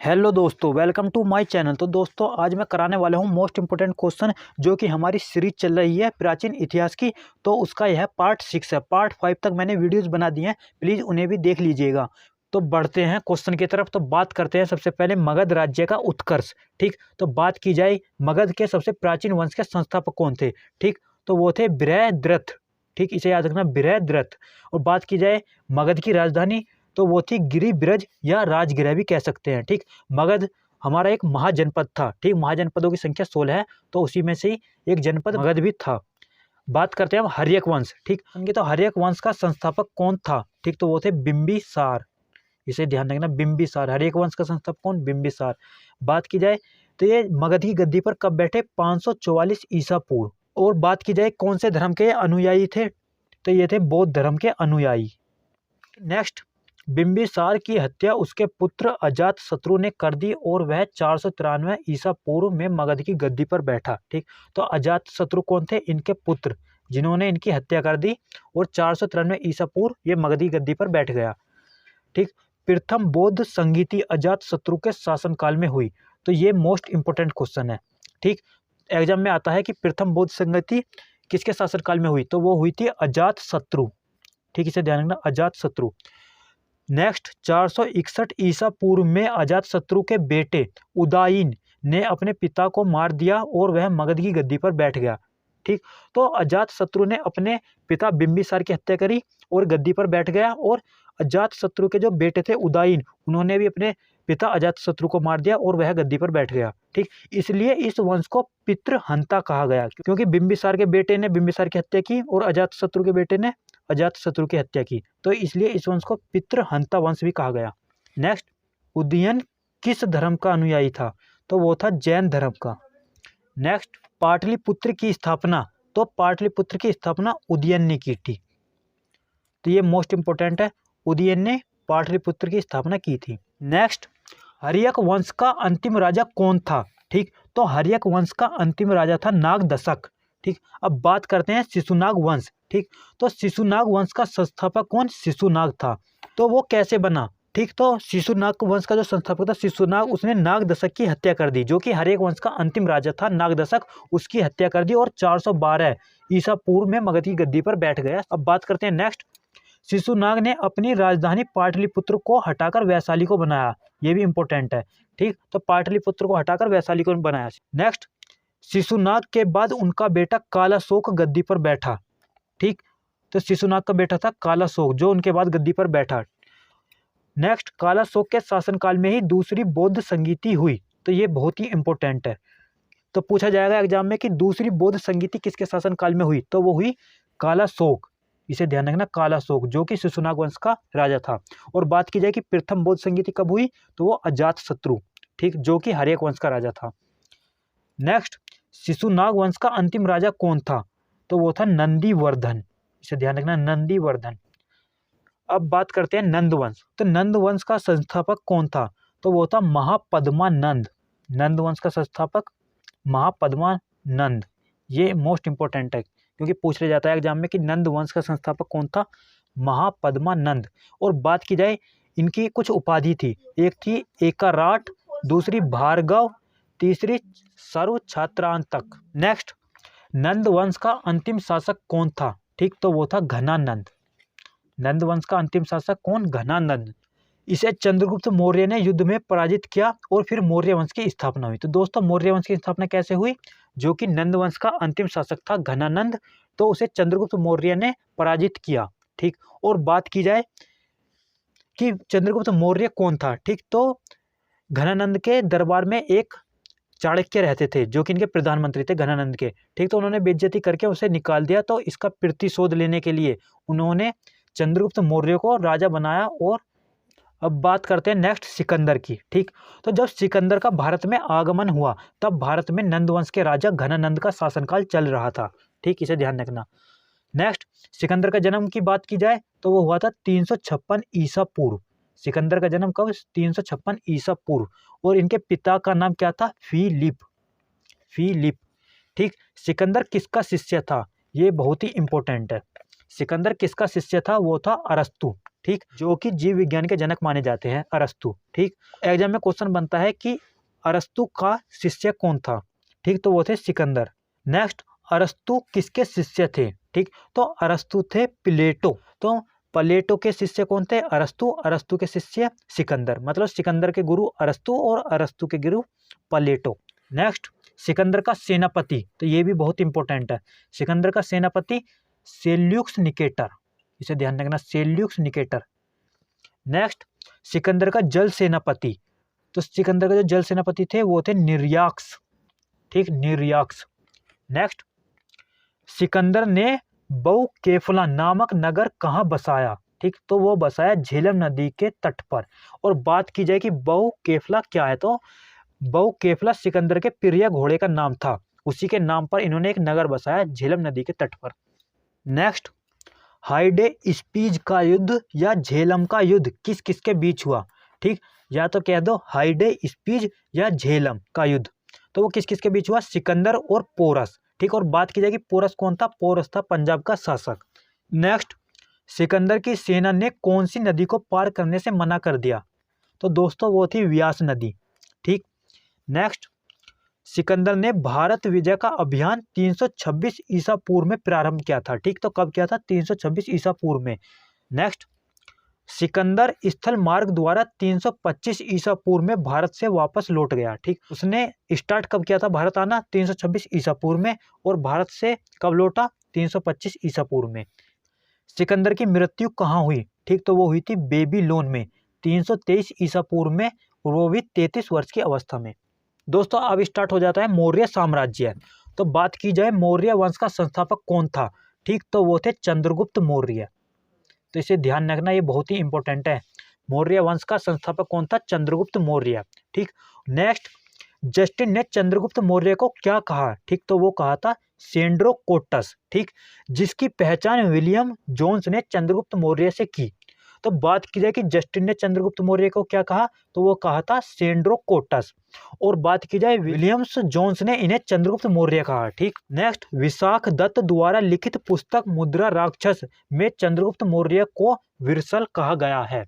Hello दोस्तों, welcome to my channel. तो दोस्तों आज मैं कराने वाला हूं मोस्ट इंपोर्टेंट क्वेश्चन, जो कि हमारी सीरीज चल रही है प्राचीन इतिहास की। तो उसका यह पार्ट 6 है। पार्ट 5 तक मैंने वीडियोस बना दिए हैं, प्लीज़ उन्हें भी देख लीजिएगा। तो बढ़ते हैं क्वेश्चन की तरफ। तो बात करते हैं सबसे पहले मगध राज्य का उत्कर्ष। ठीक, तो बात की जाए मगध के सबसे प्राचीन वंश के संस्थापक कौन थे। ठीक, तो वो थे बृहद्रथ। ठीक, इसे याद रखना, बृहद्रथ। और बात की जाए मगध की राजधानी, तो वो थी गिरिब्रज या राजगृह भी कह सकते हैं। ठीक, मगध हमारा एक महाजनपद था। ठीक, महाजनपदों की संख्या 16 है, तो उसी में से ही एक जनपद मगध भी था। बात करते हैं अब हर्यक वंश। ठीक, उनके तो हर्यक वंश का संस्थापक कौन था। ठीक, तो वो थे बिंबिसार। इसे ध्यान रखना, बिंबिसार। हर्यक वंश का संस्थापक कौन, बिंबिसार। बात की जाए तो ये मगध की गद्दी पर कब बैठे, 544 ईसा पूर्व। और बात की जाए कौन से धर्म के अनुयायी थे, तो ये थे बौद्ध धर्म के अनुयायी। नेक्स्ट, बिंबिसार की हत्या उसके पुत्र अजातशत्रु ने कर दी और वह 493 ईसा पूर्व में मगध की गद्दी पर बैठा। ठीक, तो अजातशत्रु कौन थे, इनके पुत्र, जिन्होंने इनकी हत्या कर दी और 493 ईसा पूर्व ये मगध की गद्दी पर बैठ गया। ठीक, प्रथम बौद्ध संगीति अजातशत्रु के शासनकाल में हुई। तो ये मोस्ट इंपोर्टेंट क्वेश्चन है। ठीक, एग्जाम में आता है कि प्रथम बौद्ध संगीति किसके शासनकाल में हुई, तो वो हुई थी अजातशत्रु। ठीक, इसे ध्यान रखना, अजातशत्रु। नेक्स्ट, 461 ईसा पूर्व में अजातशत्रु के बेटे उदायीन ने अपने पिता को मार दिया और वह मगध की गद्दी पर बैठ गया। ठीक, तो अजातशत्रु ने अपने पिता बिंबिसार की हत्या करी और गद्दी पर बैठ गया, और अजातशत्रु के जो बेटे थे उदायीन, उन्होंने भी अपने पिता अजातशत्रु को मार दिया और वह गद्दी पर बैठ गया। ठीक, इसलिए इस वंश को पितृहंता कहा गया, क्योंकि बिंबिसार के बेटे ने बिंबिसार की हत्या की और अजातशत्रु के बेटे ने अजातशत्रु की हत्या की, तो इसलिए इस वंश को पितृहंता वंश भी कहा गया। नेक्स्ट, उदयन किस धर्म का अनुयायी था, तो वो था जैन धर्म का। नेक्स्ट, पाटलिपुत्र की स्थापना, तो पाटलिपुत्र की स्थापना उदयन ने की थी। तो ये मोस्ट इंपोर्टेंट है, उदयन ने पाटलिपुत्र की स्थापना की थी। नेक्स्ट, हर्यक वंश का अंतिम राजा कौन था। ठीक, तो हर्यक वंश का अंतिम राजा था नागदशक। ठीक, अब बात करते हैं शिशुनाग वंश। ठीक, तो शिशुनाग वंश का संस्थापक कौन, शिशुनाग था। तो वो कैसे बना। ठीक, तो शिशुनाग वंश का जो संस्थापक था शिशुनाग, उसने नागदशक की हत्या कर दी, जो कि हर्यक वंश का अंतिम राजा था नागदशक, उसकी हत्या कर दी और 412 ईसा पूर्व में मगध की गद्दी पर बैठ गया। अब बात करते हैं नेक्स्ट, शिशुनाग ने अपनी राजधानी पाटलिपुत्र को हटाकर वैशाली को बनाया। ये भी इंपॉर्टेंट है। ठीक, तो पाटलिपुत्र को हटाकर वैशाली को बनाया। नेक्स्ट, शिशुनाग के बाद उनका बेटा कालाशोक गद्दी पर बैठा। ठीक, तो शिशुनाग का बेटा था कालाशोक, जो उनके बाद गद्दी पर बैठा। नेक्स्ट, कालाशोक के शासनकाल में ही दूसरी बौद्ध संगीति हुई। तो ये बहुत ही इंपॉर्टेंट है। तो पूछा जाएगा एग्जाम में कि दूसरी बौद्ध संगीति किसके शासनकाल में हुई, तो वो हुई कालाशोक। इसे ध्यान रखना, कालाशोक, जो कि शिशुनाग वंश का राजा था। और बात की जाए कि प्रथम बौद्ध संगीति कब हुई, तो वो अजातशत्रु, ठीक, जो कि हर्यक वंश का राजा था। नेक्स्ट, शिशुनाग वंश का अंतिम राजा कौन था, तो वो था नंदीवर्धन। इसे ध्यान रखना, नंदीवर्धन। अब बात करते हैं नंद वंश। तो नंद वंश का संस्थापक कौन था, तो वो था महापद्मानंद। नंद वंश का संस्थापक महापद्मानंद। ये मोस्ट इंपॉर्टेंट है, क्योंकि पूछ लिया जाता है एग्जाम में कि नंद वंश का संस्थापक कौन था, महापद्मानंद। और बात की जाए इनकी कुछ उपाधि थी, एक थी एकाराट, दूसरी भार्गव, तीसरी सर्व छात्रांतक। नेक्स्ट, नंद वंश का अंतिम शासक कौन था। ठीक, तो वो था घनानंद। नंद वंश का अंतिम शासक कौन, घनानंद। इसे चंद्रगुप्त मौर्य ने युद्ध में पराजित किया और फिर मौर्य वंश की स्थापना हुई। तो दोस्तों मौर्य वंश की स्थापना कैसे हुई, जो कि नंद वंश का अंतिम शासक था घनानंद, तो उसे चंद्रगुप्त मौर्य ने पराजित किया। ठीक, और बात की जाए कि चंद्रगुप्त मौर्य कौन था। ठीक, तो घनानंद के दरबार में एक चाणक्य रहते थे, जो कि इनके प्रधानमंत्री थे घनानंद के। ठीक, तो उन्होंने बेइज्जती करके उसे निकाल दिया, तो इसका प्रतिशोध लेने के लिए उन्होंने चंद्रगुप्त मौर्य को राजा बनाया। और अब बात करते हैं नेक्स्ट, सिकंदर की। ठीक, तो जब सिकंदर का भारत में आगमन हुआ, तब भारत में नंद वंश के राजा घनानंद का शासनकाल चल रहा था। ठीक, इसे ध्यान रखना। नेक्स्ट, सिकंदर का जन्म की बात की जाए तो वो हुआ था 356 ईसा पूर्व। सिकंदर का जन्म कब, 356 ईसा पूर्व। और इनके पिता का नाम क्या था, फिलिप। फिलिप। ठीक, सिकंदर किसका शिष्य था, ये बहुत ही इंपॉर्टेंट है। सिकंदर किसका शिष्य था, वो था अरस्तु। ठीक, जो कि जीव विज्ञान के जनक माने जाते हैं, अरस्तु। ठीक, एग्जाम में क्वेश्चन बनता है कि अरस्तु का शिष्य कौन था? ठीक, तो वो थे सिकंदर। नेक्स्ट, अरस्तु किसके शिष्य थे? ठीक, तो अरस्तु थे प्लेटो। तो प्लेटो के शिष्य कौन थे? अरस्तु। अरस्तु के शिष्य सिकंदर, मतलब सिकंदर के गुरु अरस्तु और अरस्तु के गुरु प्लेटो। नेक्स्ट, सिकंदर का सेनापति, तो ये भी बहुत इंपॉर्टेंट है। सिकंदर का सेनापति सेल्यूक्स निकेटर, इसे ध्यान रखना, सेल्यूक्स निकेटर। नेक्स्ट, सिकंदर का जल सेनापति, तो सिकंदर का जो जल सेनापति थे वो थे निर्याक्स। ठीक, निर्याक्स। नेक्स्ट, सिकंदर ने बौकेफला नामक नगर कहाँ बसाया? ठीक, तो वो बसाया झेलम नदी के तट पर। और बात की जाए कि बौकेफला क्या है, तो बौकेफला सिकंदर के प्रिय घोड़े का नाम था, उसी के नाम पर इन्होंने एक नगर बसाया झेलम नदी के तट पर। नेक्स्ट, हाइडे स्पीज का युद्ध या झेलम का युद्ध किस किस के बीच हुआ? ठीक, या तो कह दो हाइडे स्पीज या झेलम का युद्ध, तो वो किस किस के बीच हुआ? सिकंदर और पोरस। ठीक, और बात की जाए कि पोरस कौन था? पोरस था पंजाब का शासक। नेक्स्ट, सिकंदर की सेना ने कौन सी नदी को पार करने से मना कर दिया? तो दोस्तों वो थी व्यास नदी। ठीक, नेक्स्ट, सिकंदर ने भारत विजय का अभियान 326 ईसा पूर्व में प्रारंभ किया था। ठीक, तो कब किया था? 326 ईसा पूर्व में। नेक्स्ट, सिकंदर स्थल मार्ग द्वारा 325 ईसा पूर्व में भारत से वापस लौट गया। ठीक, उसने स्टार्ट कब किया था भारत आना? 326 ईसा पूर्व में, और भारत से कब लौटा? 325 ईसा पूर्व में। सिकंदर की मृत्यु कहाँ हुई? ठीक, तो वो हुई थी बेबीलोन में 323 ईसा पूर्व में, और वो भी 33 वर्ष की अवस्था में। दोस्तों अब स्टार्ट हो जाता है मौर्य साम्राज्य। तो बात की जाए मौर्य वंश का संस्थापक कौन था? ठीक, तो वो थे चंद्रगुप्त मौर्य। तो इसे ध्यान रखना, ये बहुत ही इंपॉर्टेंट है। मौर्य वंश का संस्थापक कौन था? चंद्रगुप्त मौर्य। ठीक, नेक्स्ट, जस्टिन ने चंद्रगुप्त मौर्य को क्या कहा? ठीक, तो वो कहा था सेंड्रोकोटस। ठीक, जिसकी पहचान विलियम जोन्स ने चंद्रगुप्त मौर्य से की। तो बात की जाए कि जस्टिन ने चंद्रगुप्त मौर्य को क्या कहा, तो वो कहा था सेंड्रोकोटस। और बात की जाए विलियम्स जोन्स ने इन्हें चंद्रगुप्त मौर्य कहा। ठीक, नेक्स्ट, विशाख दत्त द्वारा लिखित पुस्तक मुद्रा राक्षस में चंद्रगुप्त मौर्य को विरसल कहा गया है।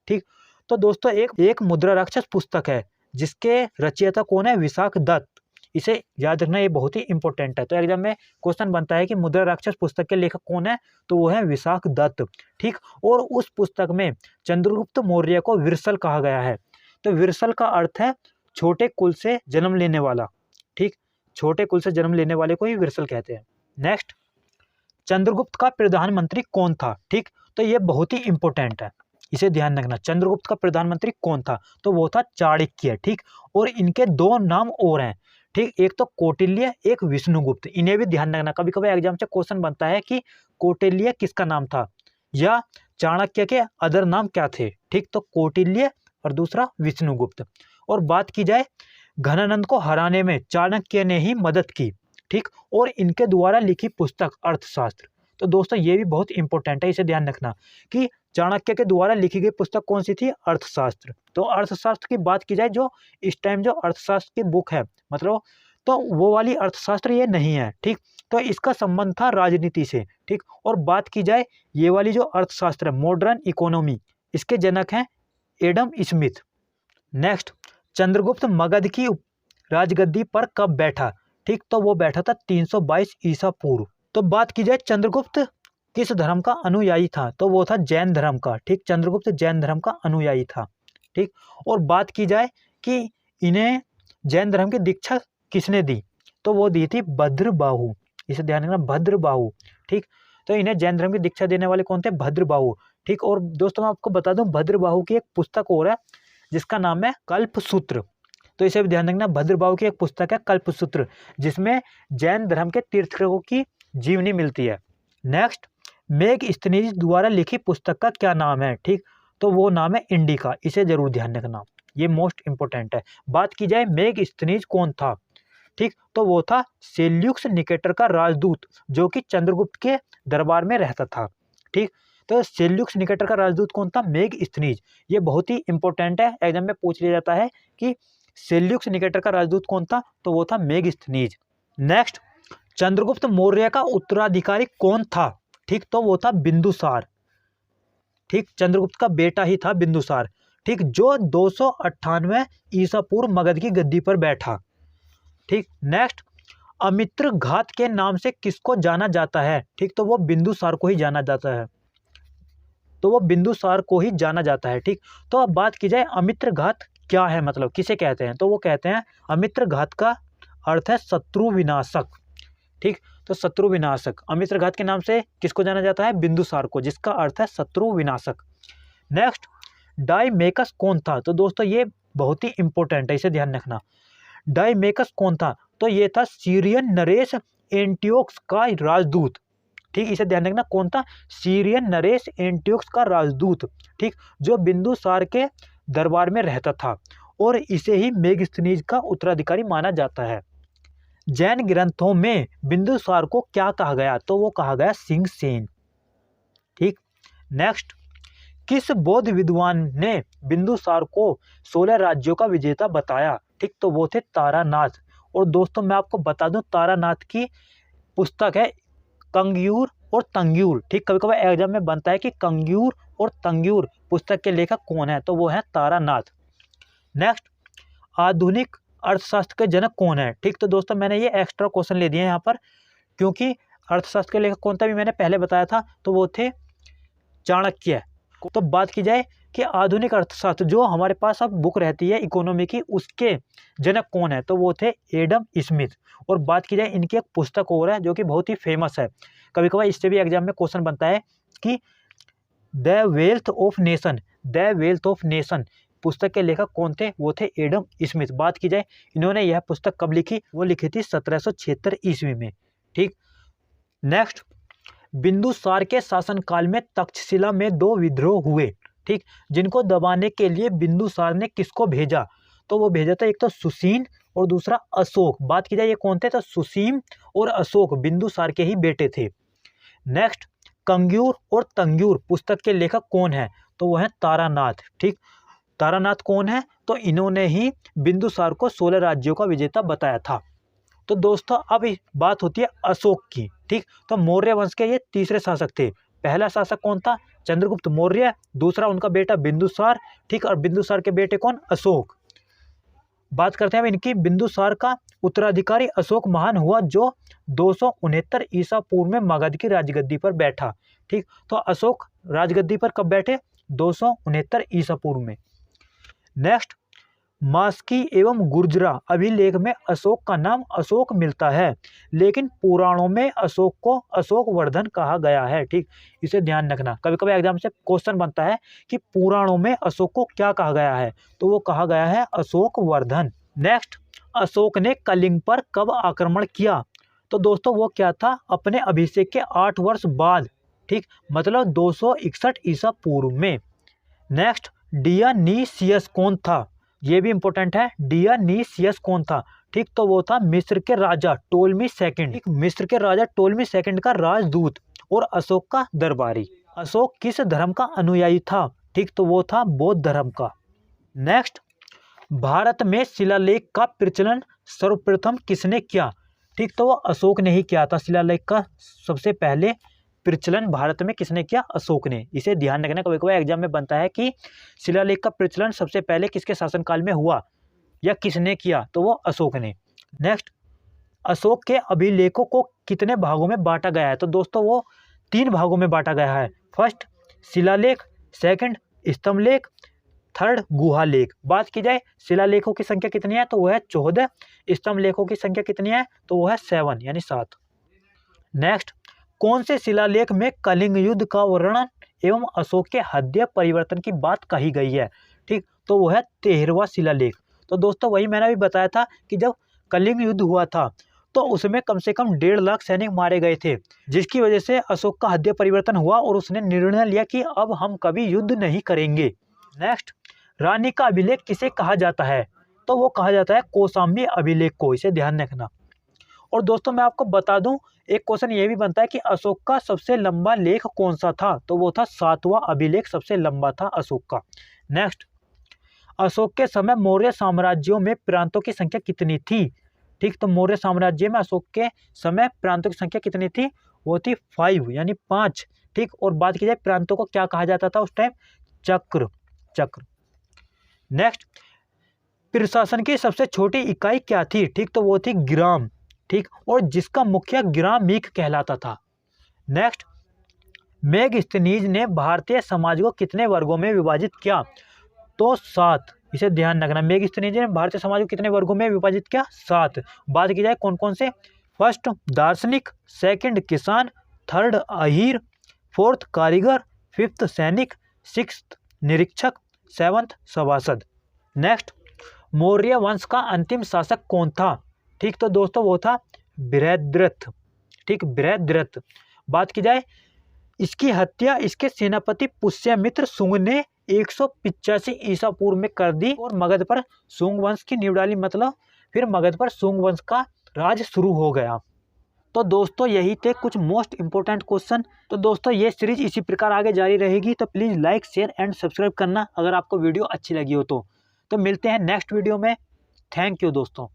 ठीक, तो दोस्तों एक मुद्रा राक्षस पुस्तक है जिसके रचयिता कौन है? विशाख दत्त। इसे याद रखना, ये बहुत ही इंपॉर्टेंट है। तो एग्जाम में क्वेश्चन बनता है कि मुद्रा राक्षस पुस्तक के लेखक कौन है, तो वो है विशाख दत्त। ठीक, और उस पुस्तक में चंद्रगुप्त मौर्य को विरसल कहा गया है। तो विरसल का अर्थ है छोटे कुल से जन्म लेने वाला। ठीक, छोटे कुल से जन्म लेने वाले को ही विरसल कहते हैं। नेक्स्ट, चंद्रगुप्त का प्रधानमंत्री कौन था? ठीक, तो ये बहुत ही इंपॉर्टेंट है, इसे ध्यान रखना। चंद्रगुप्त का प्रधानमंत्री कौन था? तो वो था चाणक्य। ठीक, और इनके दो नाम और हैं। ठीक, एक तो कौटिल्य, एक विष्णुगुप्त। इन्हें भी ध्यान रखना, कभी कभी एग्जाम से क्वेश्चन बनता है कि कौटिल्य किसका नाम था या चाणक्य के अदर नाम क्या थे। ठीक, तो कौटिल्य और दूसरा विष्णुगुप्त। और बात की जाए घनानंद को हराने में चाणक्य ने ही मदद की। ठीक, और इनके द्वारा लिखी पुस्तक अर्थशास्त्र। तो दोस्तों ये भी बहुत इंपॉर्टेंट है, इसे ध्यान रखना कि चाणक्य के द्वारा लिखी गई पुस्तक कौन सी थी? अर्थशास्त्र। तो अर्थशास्त्र की बात की जाए, जो इस टाइम जो अर्थशास्त्र की बुक है, मतलब तो वो वाली अर्थशास्त्र ये नहीं है। ठीक, तो इसका संबंध था राजनीति से। ठीक, और बात की जाए ये वाली जो अर्थशास्त्र है, मॉडर्न इकोनॉमी, इसके जनक हैं Adam Smith. Next, Chandragupta Magadh की राजगद्दी पर कब बैठा? ठीक, तो वो बैठा था 322 ईसा पूर्व। तो बात की जाए चंद्रगुप्त किस धर्म का अनुयायी था? तो वो था जैन धर्म का। ठीक, चंद्रगुप्त जैन धर्म का अनुयायी था। ठीक, और बात की जाए कि इन्हें जैन धर्म की दीक्षा किसने दी? तो वो दी थी भद्रबाहु। इसे ध्यान रखना, भद्रबाहु। ठीक, तो इन्हें जैन धर्म की दीक्षा देने वाले कौन थे? भद्रबाहु। ठीक, और दोस्तों मैं आपको बता दूं, भद्रबाहु की एक पुस्तक और है जिसका नाम है कल्पसूत्र। तो इसे भी ध्यान रखना, भद्रबाहु की एक पुस्तक है कल्पसूत्र, जिसमें जैन धर्म के तीर्थंकरों की जीवनी मिलती है। नेक्स्ट, मेगस्थनीज द्वारा लिखी पुस्तक का क्या नाम है? ठीक, तो वो नाम है इंडिका। इसे जरूर ध्यान रखना, ये मोस्ट इंपोर्टेंट है। बात की जाए मेगस्थनीज कौन था? ठीक, तो वो था सेल्यूक्स निकेटर का राजदूत, जो कि चंद्रगुप्त के दरबार में रहता था। ठीक, तो सेल्यूक्स निकेटर का राजदूत कौन था? मेगस्थनीज। ये बहुत ही इंपॉर्टेंट है, एग्जाम में पूछ लिया जाता है कि सेल्यूक्स निकेटर का राजदूत कौन था? तो वो था मेगस्थनीज। नेक्स्ट, चंद्रगुप्त मौर्य का उत्तराधिकारी कौन था? ठीक, तो वो था बिंदुसार। ठीक, चंद्रगुप्त का बेटा ही था बिंदुसार, ठीक, जो 298 ईसा पूर्व मगध की गद्दी पर बैठा। ठीक, नेक्स्ट, अमित्र घात के नाम से किसको जाना जाता है? ठीक, तो वो बिंदुसार को ही जाना जाता है, तो वो बिंदुसार को ही जाना जाता है। ठीक, तो अब बात की जाए अमित्र घात क्या है, मतलब किसे कहते हैं, तो वो कहते हैं अमित्र घात का अर्थ है शत्रु विनाशक। ठीक, तो शत्रु विनाशक, अमित्र घात के नाम से किसको जाना जाता है? बिंदुसार को, जिसका अर्थ है शत्रु विनाशक। नेक्स्ट, डाइमेकस कौन था? तो दोस्तों ये बहुत ही इंपॉर्टेंट है, इसे ध्यान रखना। डाइमेकस कौन था? तो ये था सीरियन नरेश एंटियोक्स का राजदूत। ठीक, इसे ध्यान रखना, कौन था? सीरियन नरेश एंटियोक्स का राजदूत। ठीक, जो बिंदुसार के दरबार में रहता था और इसे ही मेगस्थनीज का उत्तराधिकारी माना जाता है। जैन ग्रंथों में बिंदुसार को क्या कहा गया? तो वो कहा गया सिंहसेन। ठीक, नेक्स्ट, किस बौद्ध विद्वान ने बिंदुसार को 16 राज्यों का विजेता बताया? ठीक, तो वो थे तारानाथ। और दोस्तों मैं आपको बता दूं, तारानाथ की पुस्तक है कंग्यूर और तंग्यूर। ठीक, कभी कभी एग्जाम में बनता है कि कंग्यूर और तंग्यूर पुस्तक के लेखक कौन है? तो वो है तारानाथ। नेक्स्ट, आधुनिक अर्थशास्त्र के जनक कौन है? ठीक, तो दोस्तों मैंने ये एक्स्ट्रा क्वेश्चन ले दिए हैं यहाँ पर, क्योंकि अर्थशास्त्र के लेखक कौन था भी मैंने पहले बताया था, तो वो थे चाणक्य। तो बात की जाए कि आधुनिक अर्थशास्त्र जो हमारे पास अब बुक रहती है इकोनॉमी की, उसके जनक कौन है? तो वो थे एडम स्मिथ। और बात की जाए इनकी एक पुस्तक और है जो कि बहुत ही फेमस है, कभी कभार इससे भी एग्जाम में क्वेश्चन बनता है कि the wealth of nation, the wealth of nation पुस्तक के लेखक कौन थे? वो थे एडम स्मिथ। बात की जाए इन्होंने यह पुस्तक कब लिखी? वो लिखी थी 1776 ईस्वी में। ठीक, नेक्स्ट, बिंदुसार के शासनकाल में तक्षशिला में 2 विद्रोह हुए। ठीक, जिनको दबाने के लिए बिंदुसार ने किसको भेजा? तो वो भेजा था एक तो सुसीन और दूसरा अशोक। बात की जाए ये कौन थे? तो सुसीन और अशोक बिंदुसार के ही बेटे थे। नेक्स्ट, कंग्यूर और तंग्यूर पुस्तक के लेखक कौन है? तो वो है तारानाथ। ठीक, तारानाथ कौन है? तो इन्होंने ही बिंदुसार को 16 राज्यों का विजेता बताया था। तो दोस्तों अब बात होती है अशोक की। ठीक, तो मौर्य वंश के ये तीसरे शासक थे। पहला शासक कौन था? चंद्रगुप्त मौर्य। दूसरा उनका बेटा बिंदुसार। ठीक, और बिंदुसार के बेटे कौन? अशोक। बात करते हैं अब इनकी। बिंदुसार का उत्तराधिकारी अशोक महान हुआ जो 269 ईसा पूर्व में मगध की राजगद्दी पर बैठा। ठीक, तो अशोक राजगद्दी पर कब बैठे? 269 ईसा पूर्व में। नेक्स्ट, मास्की एवं गुर्जरा अभिलेख में अशोक का नाम अशोक मिलता है, लेकिन पुराणों में अशोक को अशोक वर्धन कहा गया है। ठीक, इसे ध्यान रखना, कभी कभी एग्जाम से क्वेश्चन बनता है कि पुराणों में अशोक को क्या कहा गया है? तो वो कहा गया है अशोक वर्धन। नेक्स्ट, अशोक ने कलिंग पर कब आक्रमण किया? तो दोस्तों वो क्या था? अपने अभिषेक के 8 वर्ष बाद। ठीक, मतलब 261 ईसा पूर्व में। नेक्स्ट, डियानीसियस कौन था? ये भी इंपॉर्टेंट है। डियानीसियस कौन था? ठीक, तो वो था मिस्र के राजा टोलमी सेकंड। ठीक, मिस्र के राजा टोलमी सेकंड का राजदूत और अशोक का दरबारी। अशोक किस धर्म का अनुयायी था? ठीक, तो वो था बौद्ध धर्म का। नेक्स्ट, भारत में शिलालेख का प्रचलन सर्वप्रथम किसने किया? ठीक, तो वो अशोक ने ही किया था। शिलालेख का सबसे पहले प्रचलन भारत में किसने किया? अशोक ने। इसे ध्यान रखना, कभी कभी एग्जाम में बनता है कि शिलालेख का प्रचलन सबसे पहले किसके शासनकाल में हुआ या किसने किया? तो वो अशोक ने। नेक्स्ट, अशोक के अभिलेखों को कितने भागों में बांटा गया है? तो दोस्तों वो 3 भागों में बांटा गया है। फर्स्ट शिलालेख, सेकंड स्तंभलेख, थर्ड गुहालेख। बात की जाए शिलालेखों की संख्या कितनी है? तो वो है 14। स्तंभलेखों की संख्या कितनी है? तो वो है 7 यानी 7। नेक्स्ट, कौन से शिलालेख में कलिंग युद्ध का वर्णन एवं अशोक के हृदय परिवर्तन की बात कही गई है? ठीक, तो वो है 13वां शिलालेख। तो दोस्तों वही मैंने भी बताया था कि जब कलिंग युद्ध हुआ था तो उसमें कम से कम 1.5 लाख सैनिक मारे गए थे, जिसकी वजह से अशोक का हृदय परिवर्तन हुआ और उसने निर्णय लिया कि अब हम कभी युद्ध नहीं करेंगे। नेक्स्ट, रानी का अभिलेख किसे कहा जाता है? तो वो कहा जाता है कौशाम्बी अभिलेख को। इसे ध्यान रखना। और दोस्तों मैं आपको बता दूं, एक क्वेश्चन ये भी बनता है कि अशोक का सबसे लंबा लेख कौन सा था? तो वो था 7वां अभिलेख, सबसे लंबा था अशोक का। नेक्स्ट, अशोक के समय मौर्य साम्राज्यों में प्रांतों की संख्या कितनी थी? ठीक, तो मौर्य साम्राज्य में अशोक के समय प्रांतों की संख्या कितनी थी? वो थी 5 यानी 5। ठीक, और बात की जाए प्रांतों को क्या कहा जाता था उस टाइम, चक्र। चक्र। नेक्स्ट, प्रशासन की सबसे छोटी इकाई क्या थी? ठीक, तो वो थी ग्राम। ठीक, और जिसका मुखिया ग्रामीक कहलाता था। नेक्स्ट, मेगस्थनीज ने भारतीय समाज को कितने वर्गों में विभाजित किया? तो 7। इसे ध्यान रखना, मेगस्थनीज ने भारतीय समाज को कितने वर्गों में विभाजित किया? 7। बात की जाए कौन कौन से, फर्स्ट दार्शनिक, सेकंड किसान, थर्ड अहीर, फोर्थ कारीगर, फिफ्थ सैनिक, सिक्स्थ निरीक्षक, सेवंथ सभासद। नेक्स्ट, मौर्य वंश का अंतिम शासक कौन था? ठीक, तो दोस्तों वो था बृहद्रथ। ठीक, बृहद्रथ। बात की जाए, इसकी हत्या इसके सेनापति पुष्यमित्र शुंग ने 185 ईसा पूर्व में कर दी और मगध पर शुंग वंश की नींव डाली। मतलब फिर मगध पर शुंग वंश का राज शुरू हो गया। तो दोस्तों यही थे कुछ मोस्ट इंपोर्टेंट क्वेश्चन। तो दोस्तों ये सीरीज इसी प्रकार आगे जारी रहेगी, तो please like, share and subscribe करना अगर आपको वीडियो अच्छी लगी हो तो मिलते हैं नेक्स्ट वीडियो में। थैंक यू दोस्तों।